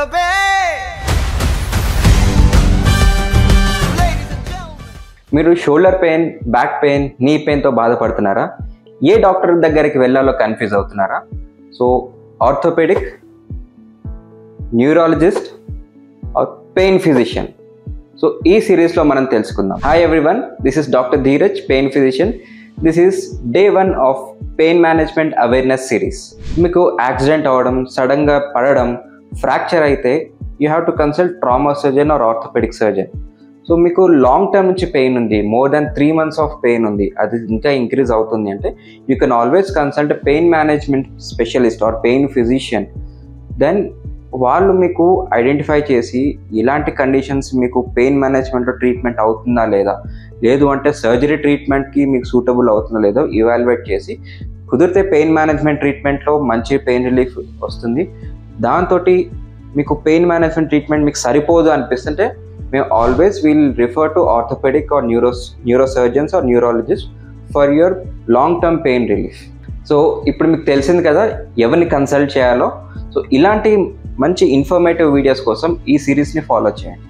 కబే. మీరు shoulder pain, back pain, నీ పెయిన్తో బాధపడుతున్నారా? ఏ డాక్టర్ దగ్గరికి వెళ్ళాలో కన్ఫ్యూజ్ అవుతున్నారా? So orthopaedic, neurologist or pain physician, so ఈ సిరీస్లో మనం తెలుసుకుందాం. Hi everyone, this is doctor Dheeraj, pain physician. This is day 1 of pain management awareness series. మీకు యాక్సిడెంట్ అవ్వడం, సడన్గా పడడం, ఫ్రాక్చర్ అయితే you have to consult trauma surgeon or orthopaedic surgeon. So మీకు లాంగ్ టర్మ్ నుంచి పెయిన్ ఉంది, more than 3 months of pain ఉంది, అది ఇంకా ఇంక్రీజ్ అవుతుంది అంటే you can always consult pain management specialist or pain physician. Then వాళ్ళు మీకు ఐడెంటిఫై చేసి ఇలాంటి కండిషన్స్ మీకు పెయిన్ మేనేజ్మెంట్లో ట్రీట్మెంట్ అవుతుందా లేదా, లేదు అంటే సర్జరీ ట్రీట్మెంట్కి మీకు సూటబుల్ అవుతుందో లేదో ఇవాల్యుయేట్ చేసి, కుదిరితే పెయిన్ మేనేజ్మెంట్ ట్రీట్మెంట్లో మంచి పెయిన్ రిలీఫ్ వస్తుంది. దాంతో మీకు పెయిన్ మేనేజ్మెంట్ ట్రీట్మెంట్ మీకు సరిపోదు అనిపిస్తుంటే మేము always will refer to orthopaedic or neurosurgeons or neurologist for your long term pain relief. So ఇప్పుడు మీకు తెలిసింది కదా ఎవరిని కన్సల్ట్ చేయాలో. సో ఇలాంటి మంచి ఇన్ఫర్మేటివ్ వీడియోస్ కోసం ఈ సిరీస్ని ఫాలో చేయండి.